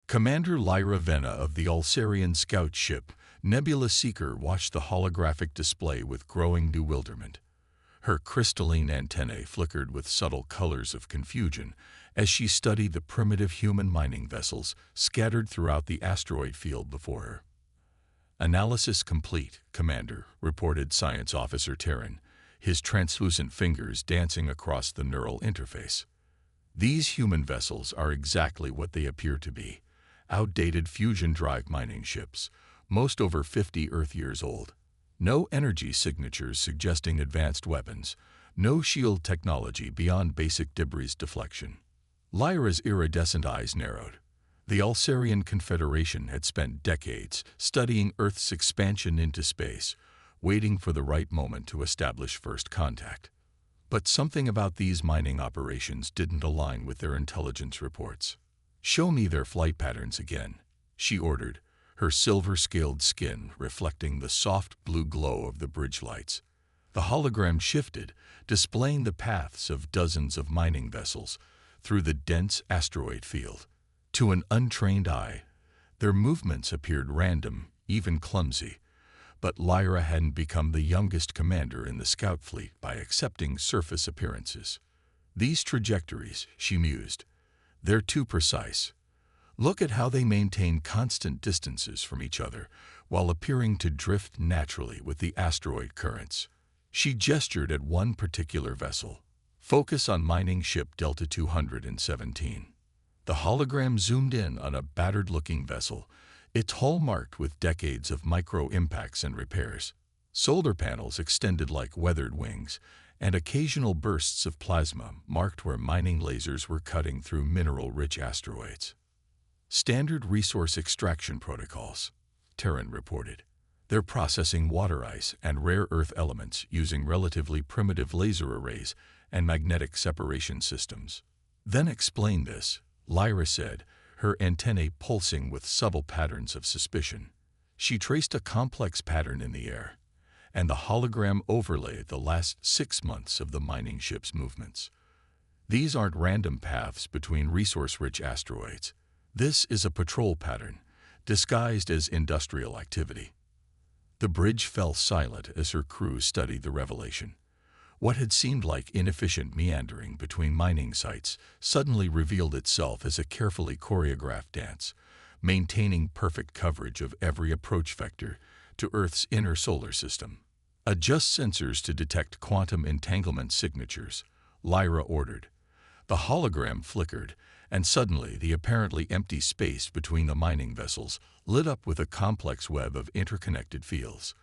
Commander Lyra Venna of the Ulsarian scout ship Nebula Seeker watched the holographic display with growing bewilderment. Her crystalline antennae flickered with subtle colors of confusion as she studied the primitive human mining vessels scattered throughout the asteroid field before her. "Analysis complete, Commander," reported Science Officer Terran, his translucent fingers dancing across the neural interface. "These human vessels are exactly what they appear to be: outdated fusion drive mining ships, most over 50 Earth years old. No energy signatures suggesting advanced weapons, no shield technology beyond basic debris deflection." Lyra's iridescent eyes narrowed. The Ulsarian Confederation had spent decades studying Earth's expansion into space, waiting for the right moment to establish first contact. But something about these mining operations didn't align with their intelligence reports. "Show me their flight patterns again," she ordered, her silver-scaled skin reflecting the soft blue glow of the bridge lights. The hologram shifted, displaying the paths of dozens of mining vessels through the dense asteroid field. To an untrained eye, their movements appeared random, even clumsy, but Lyra hadn't become the youngest commander in the scout fleet by accepting surface appearances. "These trajectories," she mused, "they're too precise. Look at how they maintain constant distances from each other while appearing to drift naturally with the asteroid currents." She gestured at one particular vessel. "Focus on mining ship Delta 217. The hologram zoomed in on a battered-looking vessel, its hull marked with decades of micro-impacts and repairs. Solar panels extended like weathered wings, and occasional bursts of plasma marked where mining lasers were cutting through mineral-rich asteroids. "Standard resource extraction protocols," Terran reported. "They're processing water ice and rare earth elements using relatively primitive laser arrays and magnetic separation systems." "Then explain this," Lyra said, her antennae pulsing with subtle patterns of suspicion. She traced a complex pattern in the air, and the hologram overlaid the last 6 months of the mining ship's movements. "These aren't random paths between resource-rich asteroids. This is a patrol pattern, disguised as industrial activity." The bridge fell silent as her crew studied the revelation. What had seemed like inefficient meandering between mining sites suddenly revealed itself as a carefully choreographed dance, maintaining perfect coverage of every approach vector to Earth's inner solar system. "Adjust sensors to detect quantum entanglement signatures," Lyra ordered. The hologram flickered, and suddenly the apparently empty space between the mining vessels lit up with a complex web of interconnected fields.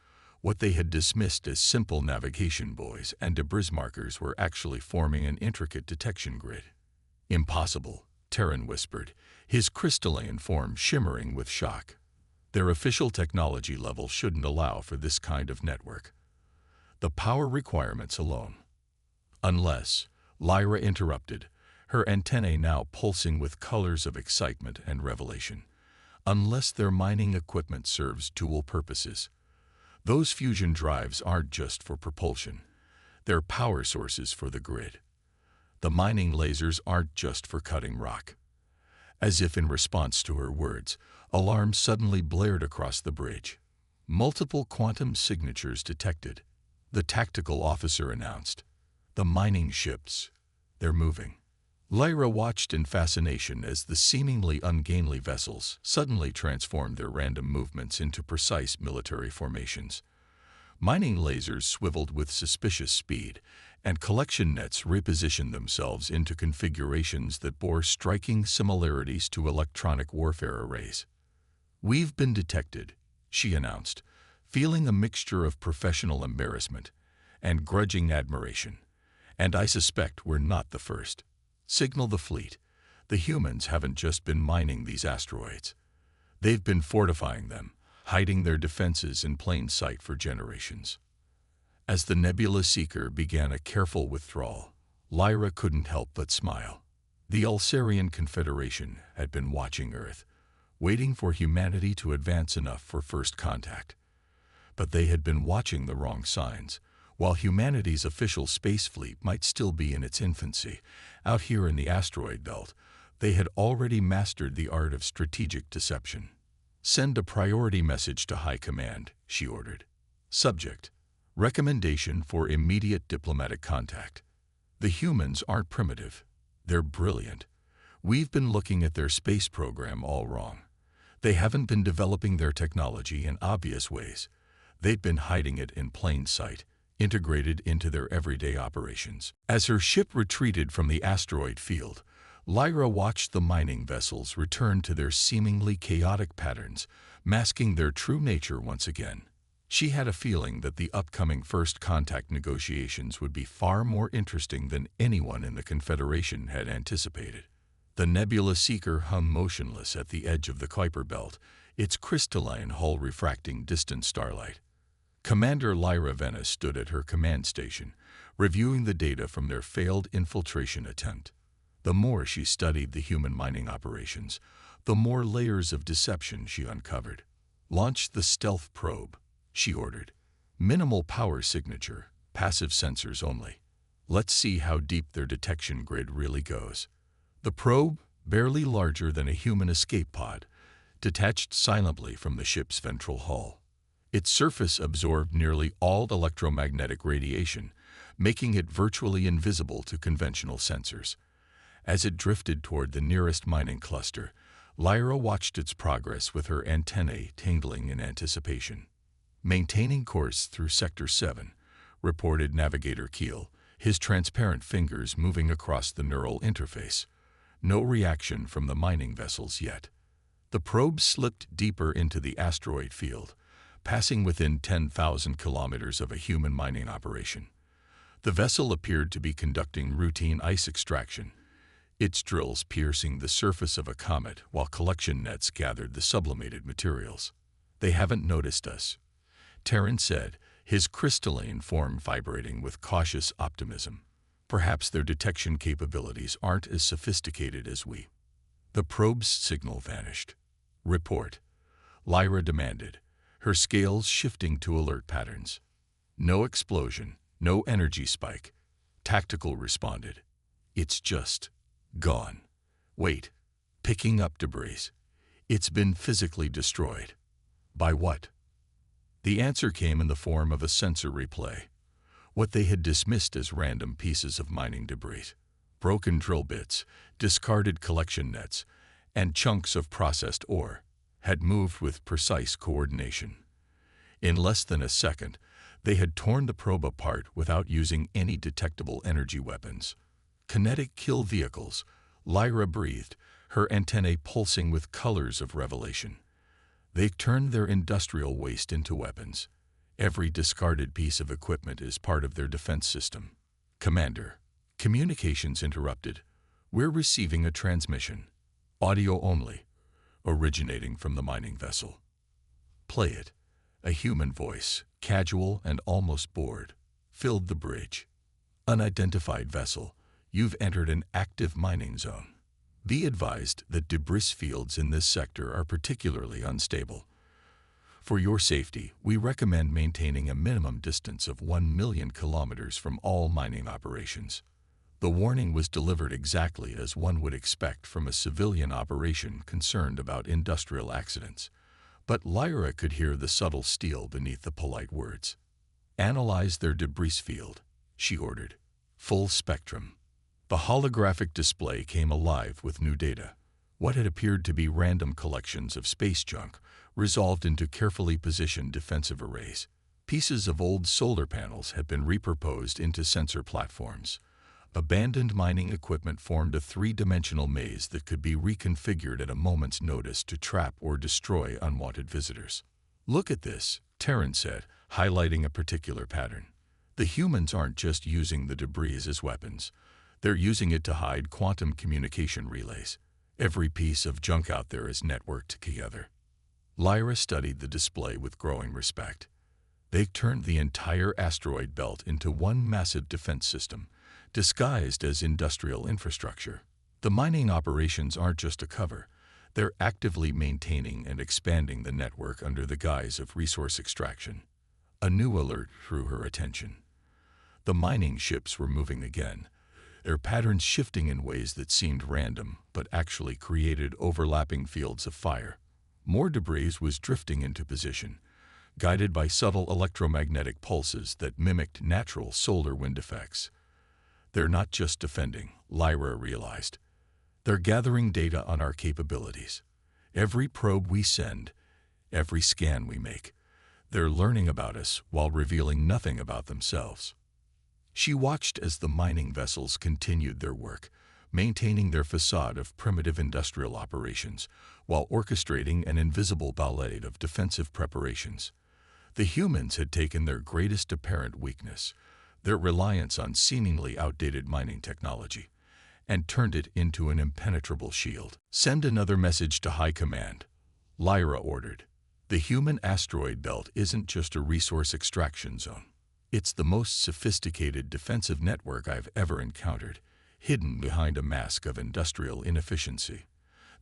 What they had dismissed as simple navigation buoys and debris markers were actually forming an intricate detection grid. "Impossible," Terran whispered, his crystalline form shimmering with shock. "Their official technology level shouldn't allow for this kind of network. The power requirements alone." "Unless," Lyra interrupted, her antennae now pulsing with colors of excitement and revelation, "unless their mining equipment serves dual purposes. Those fusion drives aren't just for propulsion. They're power sources for the grid. The mining lasers aren't just for cutting rock." As if in response to her words, alarms suddenly blared across the bridge. "Multiple quantum signatures detected," the tactical officer announced. "The mining ships, they're moving." Lyra watched in fascination as the seemingly ungainly vessels suddenly transformed their random movements into precise military formations. Mining lasers swiveled with suspicious speed, and collection nets repositioned themselves into configurations that bore striking similarities to electronic warfare arrays. "We've been detected," she announced, feeling a mixture of professional embarrassment and grudging admiration. "And I suspect we're not the first. Signal the fleet. The humans haven't just been mining these asteroids. They've been fortifying them, hiding their defenses in plain sight for generations." As the Nebula Seeker began a careful withdrawal, Lyra couldn't help but smile. The Ulsarian Confederation had been watching Earth, waiting for humanity to advance enough for first contact. But they had been watching the wrong signs. While humanity's official space fleet might still be in its infancy, out here in the asteroid belt, They had already mastered the art of strategic deception. "Send a priority message to High Command," she ordered. Subject: recommendation for immediate diplomatic contact. "The humans aren't primitive. They're brilliant. We've been looking at their space program all wrong. They haven't been developing their technology in obvious ways. They've been hiding it in plain sight, integrated into their everyday operations." As her ship retreated from the asteroid field, Lyra watched the mining vessels return to their seemingly chaotic patterns, masking their true nature once again. She had a feeling that the upcoming first contact negotiations would be far more interesting than anyone in the Confederation had anticipated. The Nebula Seeker hung motionless at the edge of the Kuiper Belt, its crystalline hull refracting distant starlight. Commander Lyra Venna stood at her command station, reviewing the data from their failed infiltration attempt. The more she studied the human mining operations, the more layers of deception she uncovered. "Launch the stealth probe," she ordered. "Minimal power signature, passive sensors only. Let's see how deep their detection grid really goes." The probe, barely larger than a human escape pod, detached silently from the ship's ventral hull. Its surface absorbed nearly all electromagnetic radiation, making it virtually invisible to conventional sensors. As it drifted toward the nearest mining cluster, Lyra watched its progress with her antennae tingling in anticipation. "Maintaining course through Sector 7, reported Navigator Keel, his transparent fingers moving across the neural interface. No reaction from the mining vessels yet. The probe slipped deeper into the asteroid field, passing within 10,000 kilometers of a human mining operation. The vessel appeared to be conducting routine ice extraction, its drills piercing the surface of a comet while collection nets gathered the sublimated materials. "They haven't noticed us," Terran said, his crystalline form vibrating with cautious optimism. "Perhaps their detection capabilities aren't as sophisticated as we." The probe's signal vanished. "Report," Lyra demanded, her scales shifting to alert patterns. "No explosion, no energy spike," Tactical responded. "It's just gone. Wait, picking up debris. It's been physically destroyed." "By what?" The answer came in the form of a sensor replay. What they had dismissed as random pieces of mining debris, broken drill bits, discarded collection nets, and chunks of processed ore, had moved with precise coordination. In less than a second, they had torn the probe apart without using any detectable energy weapons. "Kinetic kill vehicles," Lyra breathed, her antennae pulsing with colors of revelation. They turned their industrial waste into weapons. Every discarded piece of equipment is part of their defense system. "Commander," communications interrupted. "We're receiving a transmission. Audio only, originating from the mining vessel." "Play it." A human voice, casual and almost bored, filled the bridge. "Unidentified vessel, you've entered an active mining zone. Be advised that debris fields in this sector are particularly unstable. For your safety, we recommend maintaining a minimum distance of 1 million kilometers from all mining operations." The warning was delivered exactly as one would expect from a civilian operation concerned about industrial accidents. But Lyra could hear the subtle steel beneath the polite words. "Analyze their debris field," she ordered. "Full spectrum." The holographic display came alive with new data. What had appeared to be random collections of space junk resolved into carefully positioned defensive arrays. Pieces of old solar panels had been repurposed into sensor platforms. Abandoned mining equipment formed a three-dimensional maze that could be reconfigured at a moment's notice to trap or destroy unwanted visitors. "Look at this," Terran said, highlighting a particular pattern. "The humans aren't just using the debris as weapons. They're using it to hide quantum communication relays. Every piece of junk out there is networked together." Lyra studied the display with growing respect. They turned the entire asteroid belt into one massive defense system, disguised as industrial infrastructure. The mining operations aren't just a cover. They're actively maintaining and expanding the network under the guise of resource extraction. A new alert drew her attention. The mining ships were moving again, their patterns shifting in ways that seemed random but actually created overlapping fields of fire. More debris was drifting into position, guided by subtle electromagnetic pulses that mimicked natural solar wind effects. They're not just defending, Lyra realized. They're gathering data on our capabilities. Every probe we send, every scan we make, they're learning about us while revealing nothing about themselves. She watched as the mining vessels continued their work, maintaining their facade of primitive industrial operations while orchestrating an invisible ballet of defensive preparations. The humans had taken their greatest apparent weakness, their reliance on seemingly outdated mining technology, and turned it into an impenetrable shield. "Send another message to High Command," Lyra ordered. "The human asteroid belt isn't just a resource extraction zone. It's the most sophisticated defensive network I've ever encountered, hidden behind a mask of industrial inefficiency.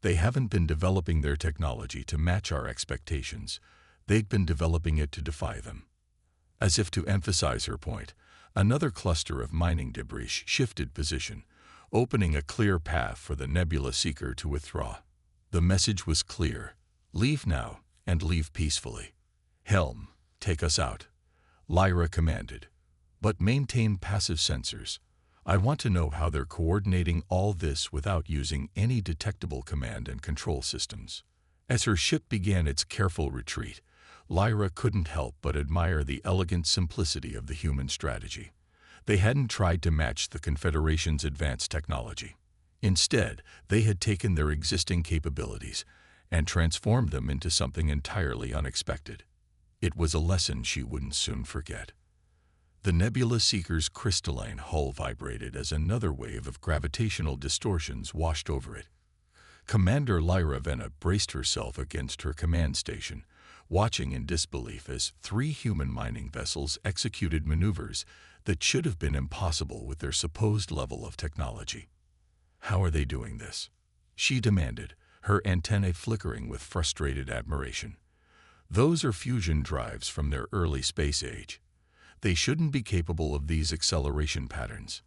They haven't been developing their technology to match our expectations. They've been developing it to defy them." As if to emphasize her point, another cluster of mining debris shifted position, opening a clear path for the Nebula Seeker to withdraw. The message was clear: leave now, and leave peacefully. "Helm, take us out," Lyra commanded. "But maintain passive sensors. I want to know how they're coordinating all this without using any detectable command and control systems." As her ship began its careful retreat, Lyra couldn't help but admire the elegant simplicity of the human strategy. They hadn't tried to match the Confederation's advanced technology. Instead, they had taken their existing capabilities and transformed them into something entirely unexpected. It was a lesson she wouldn't soon forget. The Nebula Seeker's crystalline hull vibrated as another wave of gravitational distortions washed over it. Commander Lyra Venna braced herself against her command station, watching in disbelief as 3 human mining vessels executed maneuvers that should have been impossible with their supposed level of technology. "How are they doing this?" she demanded, her antennae flickering with frustrated admiration. "Those are fusion drives from their early space age. They shouldn't be capable of these acceleration patterns."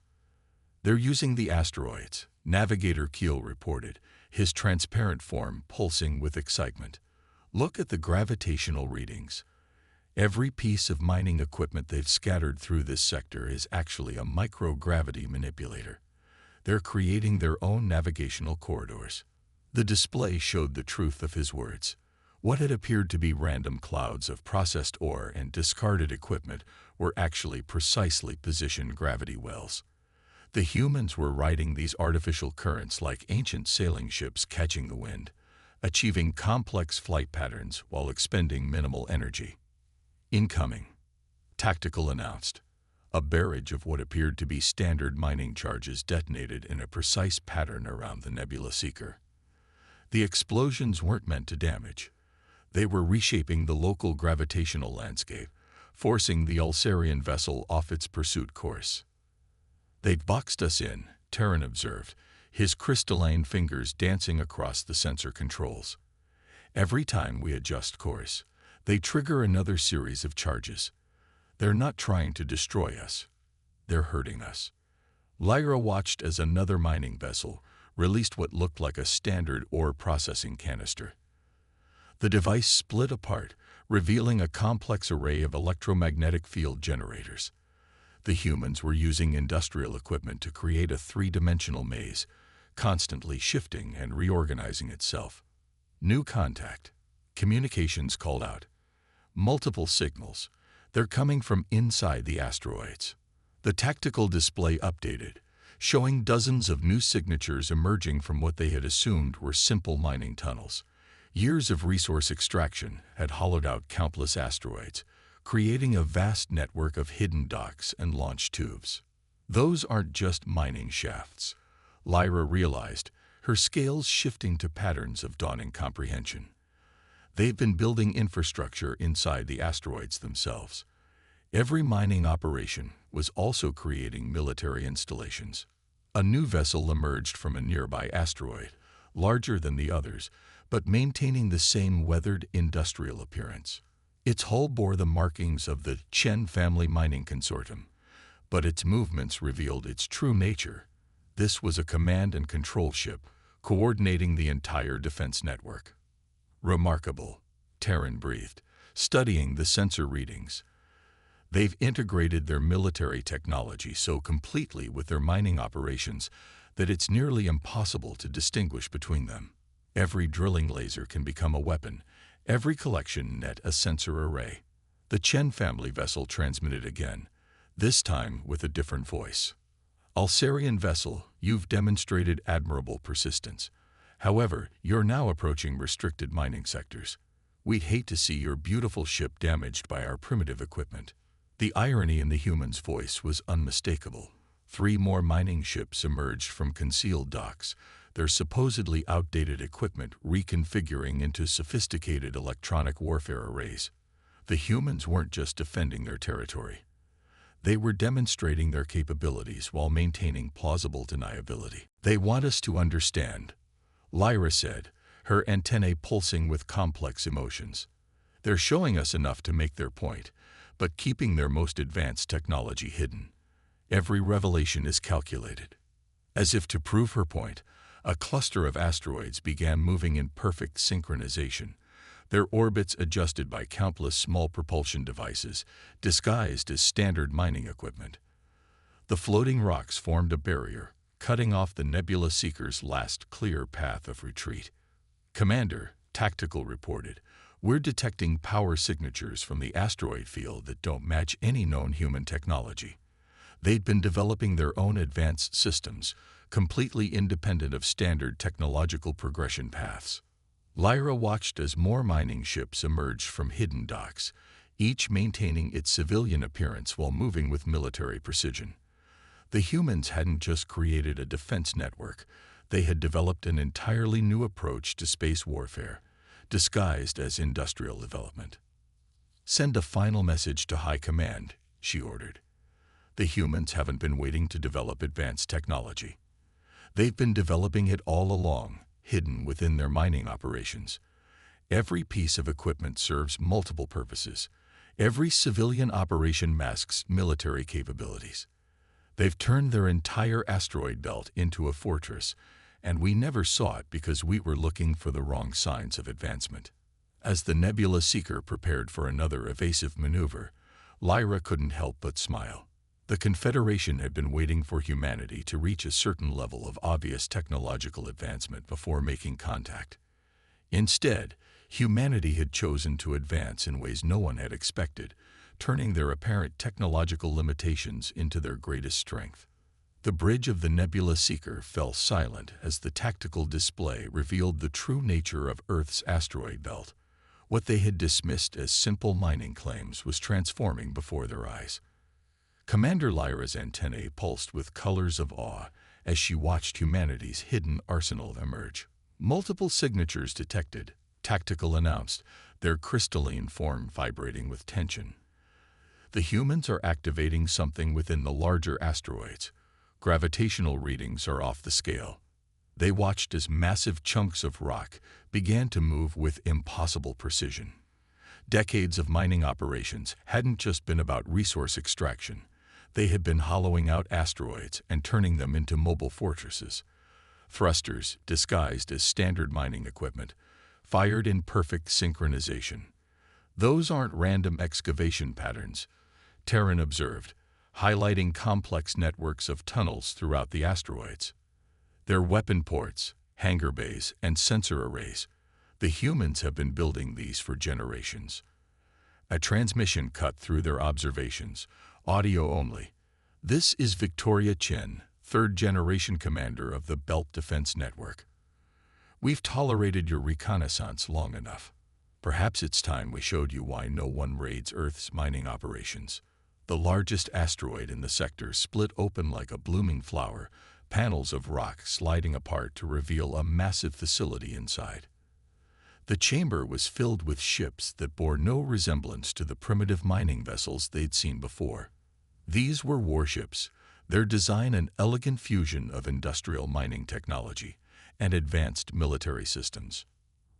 "They're using the asteroids," Navigator Keel reported, his transparent form pulsing with excitement. "Look at the gravitational readings. Every piece of mining equipment they've scattered through this sector is actually a microgravity manipulator. They're creating their own navigational corridors." The display showed the truth of his words. What had appeared to be random clouds of processed ore and discarded equipment were actually precisely positioned gravity wells. The humans were riding these artificial currents like ancient sailing ships catching the wind, achieving complex flight patterns while expending minimal energy. "Incoming," Tactical announced. A barrage of what appeared to be standard mining charges detonated in a precise pattern around the Nebula Seeker. The explosions weren't meant to damage. They were reshaping the local gravitational landscape, forcing the Ulsarian vessel off its pursuit course. "They've boxed us in," Terran observed, his crystalline fingers dancing across the sensor controls. "Every time we adjust course, they trigger another series of charges. They're not trying to destroy us. They're hurting us." Lyra watched as another mining vessel released what looked like a standard ore processing canister. The device split apart, revealing a complex array of electromagnetic field generators. The humans were using industrial equipment to create a 3-dimensional maze, constantly shifting and reorganizing itself. "New contact." Communications called out. "Multiple signals. They're coming from inside the asteroids." The tactical display updated, showing dozens of new signatures emerging from what they had assumed were simple mining tunnels. Years of resource extraction had hollowed out countless asteroids, creating a vast network of hidden docks and launch tubes. Those aren't just mining shafts, Lyra realized, her scales shifting to patterns of dawning comprehension. They've been building infrastructure inside the asteroids themselves. Every mining operation was also creating military installations. A new vessel emerged from a nearby asteroid, larger than the others, but maintaining the same weathered industrial appearance. Its hull bore the markings of the Chen family mining consortium, but its movements revealed its true nature, This was a command and control ship, coordinating the entire defense network. Remarkable, Terran breathed, studying the sensor readings. They've integrated their military technology so completely with their mining operations that it's nearly impossible to distinguish between them. Every drilling laser can become a weapon, every collection net a sensor array. The Chen family vessel transmitted again, this time with a different voice. Alcerian vessel, you've demonstrated admirable persistence. However, you're now approaching restricted mining sectors. We'd hate to see your beautiful ship damaged by our primitive equipment. The irony in the human's voice was unmistakable. 3 more mining ships emerged from concealed docks, their supposedly outdated equipment reconfiguring into sophisticated electronic warfare arrays. The humans weren't just defending their territory. They were demonstrating their capabilities while maintaining plausible deniability. They want us to understand, Lyra said, her antennae pulsing with complex emotions. They're showing us enough to make their point, but keeping their most advanced technology hidden. Every revelation is calculated. As if to prove her point, a cluster of asteroids began moving in perfect synchronization, their orbits adjusted by countless small propulsion devices, disguised as standard mining equipment. The floating rocks formed a barrier, cutting off the Nebula Seeker's last clear path of retreat. Commander, Tactical reported, we're detecting power signatures from the asteroid field that don't match any known human technology. They'd been developing their own advanced systems, completely independent of standard technological progression paths. Lyra watched as more mining ships emerged from hidden docks, each maintaining its civilian appearance while moving with military precision. The humans hadn't just created a defense network, they had developed an entirely new approach to space warfare, disguised as industrial development. Send a final message to High Command, she ordered. The humans haven't been waiting to develop advanced technology. They've been developing it all along, hidden within their mining operations. Every piece of equipment serves multiple purposes. Every civilian operation masks military capabilities. They've turned their entire asteroid belt into a fortress, and we never saw it because we were looking for the wrong signs of advancement. As the Nebula Seeker prepared for another evasive maneuver, Lyra couldn't help but smile. The Confederation had been waiting for humanity to reach a certain level of obvious technological advancement before making contact. Instead, humanity had chosen to advance in ways no one had expected, turning their apparent technological limitations into their greatest strength. The bridge of the Nebula Seeker fell silent as the tactical display revealed the true nature of Earth's asteroid belt. What they had dismissed as simple mining claims was transforming before their eyes. Commander Lyra's antennae pulsed with colors of awe as she watched humanity's hidden arsenal emerge. Multiple signatures detected, Tactical announced, their crystalline form vibrating with tension. The humans are activating something within the larger asteroids. Gravitational readings are off the scale. They watched as massive chunks of rock began to move with impossible precision. Decades of mining operations hadn't just been about resource extraction. They had been hollowing out asteroids and turning them into mobile fortresses. Thrusters, disguised as standard mining equipment, fired in perfect synchronization. Those aren't random excavation patterns, Terran observed, highlighting complex networks of tunnels throughout the asteroids. They're weapon ports, hangar bays, and sensor arrays. The humans have been building these for generations. A transmission cut through their observations, audio only. This is Victoria Chen, third-generation commander of the Belt Defense Network. We've tolerated your reconnaissance long enough. Perhaps it's time we showed you why no one raids Earth's mining operations. The largest asteroid in the sector split open like a blooming flower, panels of rock sliding apart to reveal a massive facility inside. The chamber was filled with ships that bore no resemblance to the primitive mining vessels they'd seen before. These were warships, their design an elegant fusion of industrial mining technology and advanced military systems.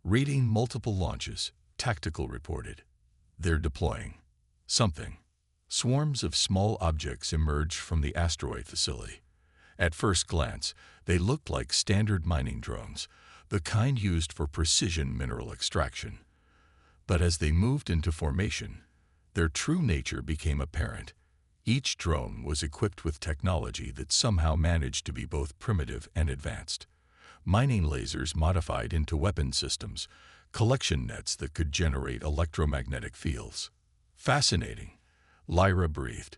Reading multiple launches, Tactical reported. They're deploying something. Swarms of small objects emerged from the asteroid facility. At first glance, they looked like standard mining drones, the kind used for precision mineral extraction. But as they moved into formation, their true nature became apparent. Each drone was equipped with technology that somehow managed to be both primitive and advanced. Mining lasers modified into weapon systems, collection nets that could generate electromagnetic fields. Fascinating, Lyra breathed.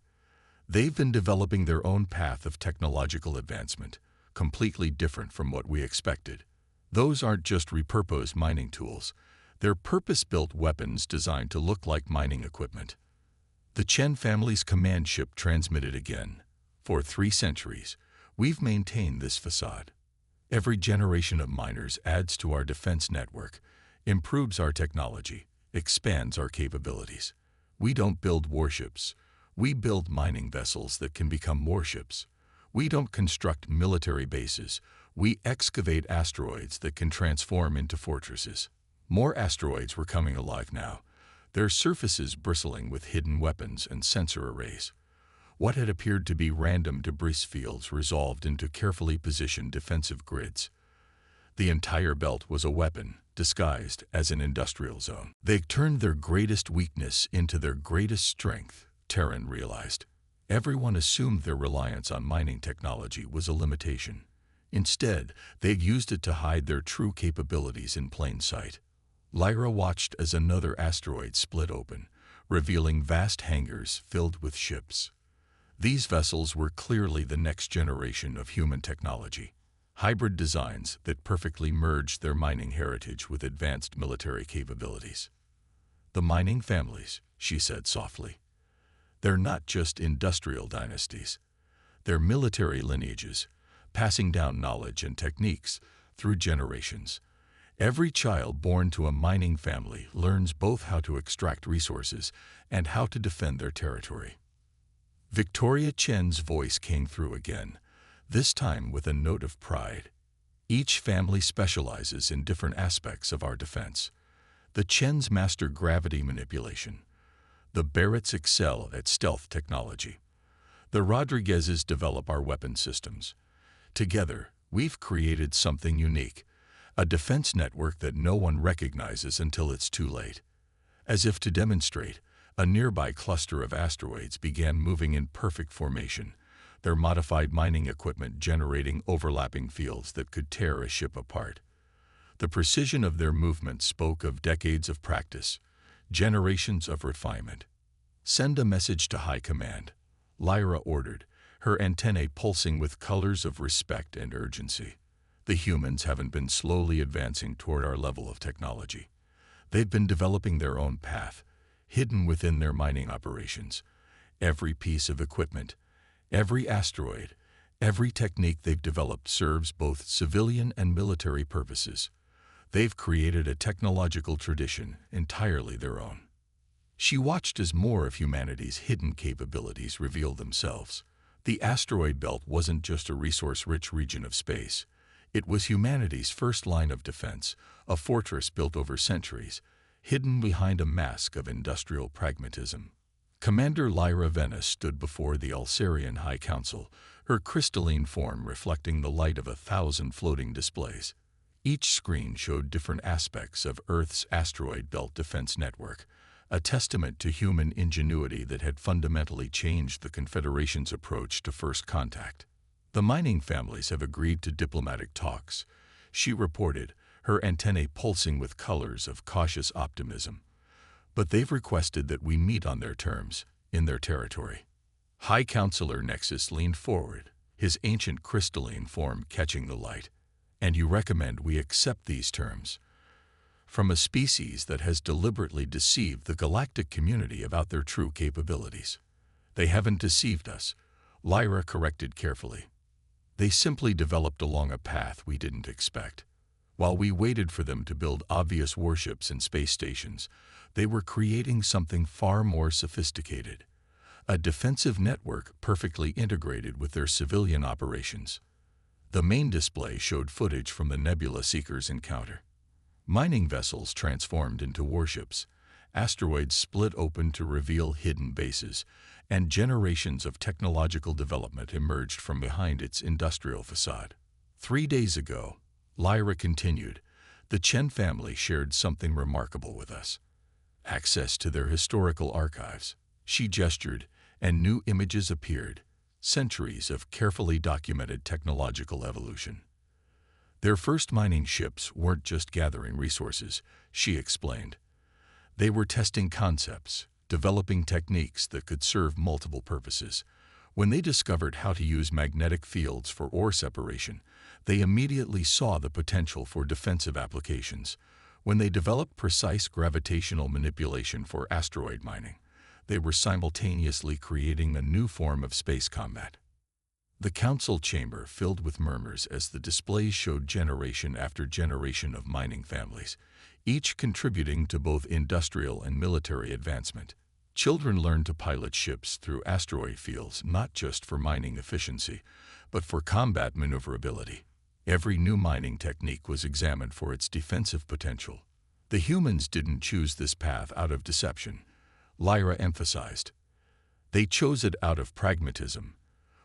They've been developing their own path of technological advancement, completely different from what we expected. Those aren't just repurposed mining tools. They're purpose-built weapons designed to look like mining equipment. The Chen family's command ship transmitted again. For 3 centuries, we've maintained this facade. Every generation of miners adds to our defense network, improves our technology, expands our capabilities. We don't build warships. We build mining vessels that can become warships. We don't construct military bases. We excavate asteroids that can transform into fortresses. More asteroids were coming alive now, their surfaces bristling with hidden weapons and sensor arrays. What had appeared to be random debris fields resolved into carefully positioned defensive grids. The entire belt was a weapon, disguised as an industrial zone. They turned their greatest weakness into their greatest strength, Terran realized. Everyone assumed their reliance on mining technology was a limitation. Instead, they'd used it to hide their true capabilities in plain sight. Lyra watched as another asteroid split open, revealing vast hangars filled with ships. These vessels were clearly the next generation of human technology, hybrid designs that perfectly merged their mining heritage with advanced military capabilities. The mining families, she said softly. They're not just industrial dynasties. They're military lineages, passing down knowledge and techniques through generations. Every child born to a mining family learns both how to extract resources and how to defend their territory. Victoria Chen's voice came through again, this time with a note of pride. Each family specializes in different aspects of our defense. The Chens master gravity manipulation. The Barretts excel at stealth technology. The Rodriguezes develop our weapon systems. Together, we've created something unique, a defense network that no one recognizes until it's too late. As if to demonstrate, a nearby cluster of asteroids began moving in perfect formation, their modified mining equipment generating overlapping fields that could tear a ship apart. The precision of their movement spoke of decades of practice, generations of refinement. Send a message to High Command, Lyra ordered, her antennae pulsing with colors of respect and urgency. The humans haven't been slowly advancing toward our level of technology. They've been developing their own path, hidden within their mining operations. Every piece of equipment, every asteroid, every technique they've developed serves both civilian and military purposes. They've created a technological tradition entirely their own. She watched as more of humanity's hidden capabilities revealed themselves. The asteroid belt wasn't just a resource-rich region of space. It was humanity's first line of defense, a fortress built over centuries, hidden behind a mask of industrial pragmatism. Commander Lyra Venice stood before the Ulcerian High Council, her crystalline form reflecting the light of 1,000 floating displays. Each screen showed different aspects of Earth's asteroid belt defense network, a testament to human ingenuity that had fundamentally changed the Confederation's approach to first contact. The mining families have agreed to diplomatic talks, she reported, her antennae pulsing with colors of cautious optimism. But they've requested that we meet on their terms, in their territory. High Counselor Nexus leaned forward, his ancient crystalline form catching the light. And you recommend we accept these terms from a species that has deliberately deceived the galactic community about their true capabilities. They haven't deceived us, Lyra corrected carefully. They simply developed along a path we didn't expect. While we waited for them to build obvious warships and space stations, they were creating something far more sophisticated, a defensive network perfectly integrated with their civilian operations. The main display showed footage from the Nebula Seeker's encounter. Mining vessels transformed into warships, Asteroids split open to reveal hidden bases, and generations of technological development emerged from behind its industrial facade. 3 days ago, Lyra continued, the Chen family shared something remarkable with us. Access to their historical archives. She gestured, and new images appeared, centuries of carefully documented technological evolution. Their first mining ships weren't just gathering resources, she explained. They were testing concepts, developing techniques that could serve multiple purposes. When they discovered how to use magnetic fields for ore separation, they immediately saw the potential for defensive applications. When they developed precise gravitational manipulation for asteroid mining, they were simultaneously creating a new form of space combat. The council chamber filled with murmurs as the displays showed generation after generation of mining families, each contributing to both industrial and military advancement. Children learned to pilot ships through asteroid fields not just for mining efficiency, but for combat maneuverability. Every new mining technique was examined for its defensive potential. The humans didn't choose this path out of deception, Lyra emphasized. They chose it out of pragmatism.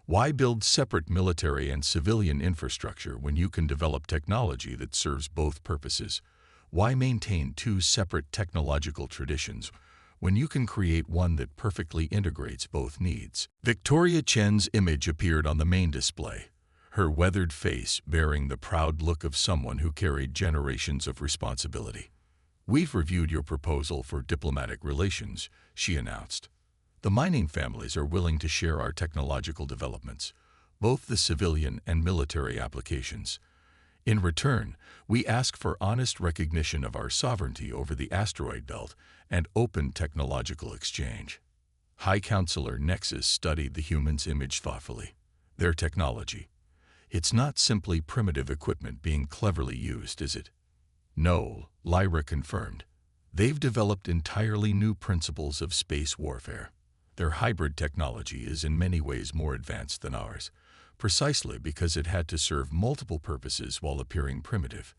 Why build separate military and civilian infrastructure when you can develop technology that serves both purposes? Why maintain two separate technological traditions when you can create one that perfectly integrates both needs? Victoria Chen's image appeared on the main display, her weathered face bearing the proud look of someone who carried generations of responsibility. We've reviewed your proposal for diplomatic relations, she announced. The mining families are willing to share our technological developments, both the civilian and military applications. In return, we ask for honest recognition of our sovereignty over the asteroid belt and open technological exchange. High Counselor Nexus studied the humans' image thoughtfully. Their technology. It's not simply primitive equipment being cleverly used, is it? No, Lyra confirmed. They've developed entirely new principles of space warfare. Their hybrid technology is in many ways more advanced than ours, precisely because it had to serve multiple purposes while appearing primitive.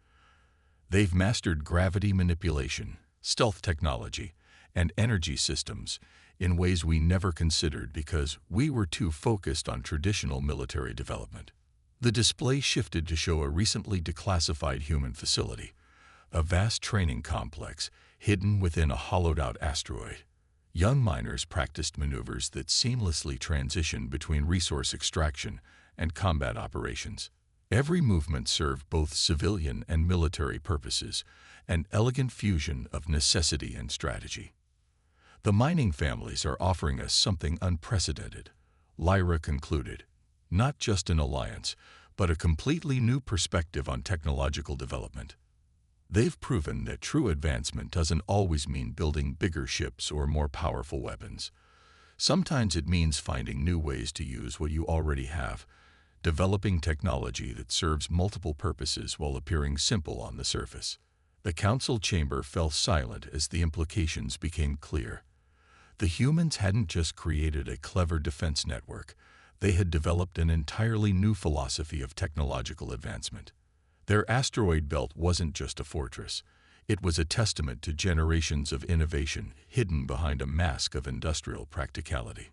They've mastered gravity manipulation, stealth technology, and energy systems in ways we never considered because we were too focused on traditional military development. The display shifted to show a recently declassified human facility, a vast training complex hidden within a hollowed-out asteroid. Young miners practiced maneuvers that seamlessly transitioned between resource extraction and combat operations. Every movement served both civilian and military purposes, an elegant fusion of necessity and strategy. The mining families are offering us something unprecedented, Lyra concluded. Not just an alliance, but a completely new perspective on technological development. They've proven that true advancement doesn't always mean building bigger ships or more powerful weapons. Sometimes it means finding new ways to use what you already have, developing technology that serves multiple purposes while appearing simple on the surface. The council chamber fell silent as the implications became clear. The humans hadn't just created a clever defense network, they had developed an entirely new philosophy of technological advancement. Their asteroid belt wasn't just a fortress. It was a testament to generations of innovation hidden behind a mask of industrial practicality.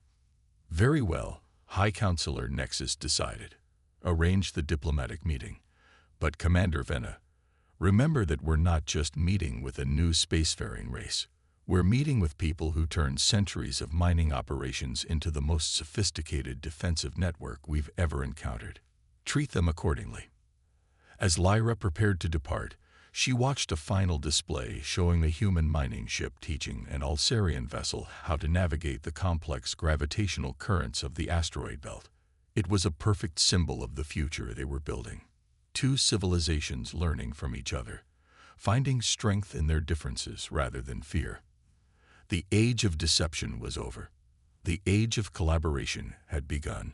Very well, High Counselor Nexus decided. Arrange the diplomatic meeting. But Commander Venna, remember that we're not just meeting with a new spacefaring race. We're meeting with people who turned centuries of mining operations into the most sophisticated defensive network we've ever encountered. Treat them accordingly. As Lyra prepared to depart, she watched a final display showing a human mining ship teaching an Alcerian vessel how to navigate the complex gravitational currents of the asteroid belt. It was a perfect symbol of the future they were building. Two civilizations learning from each other, finding strength in their differences rather than fear. The age of deception was over. The age of collaboration had begun.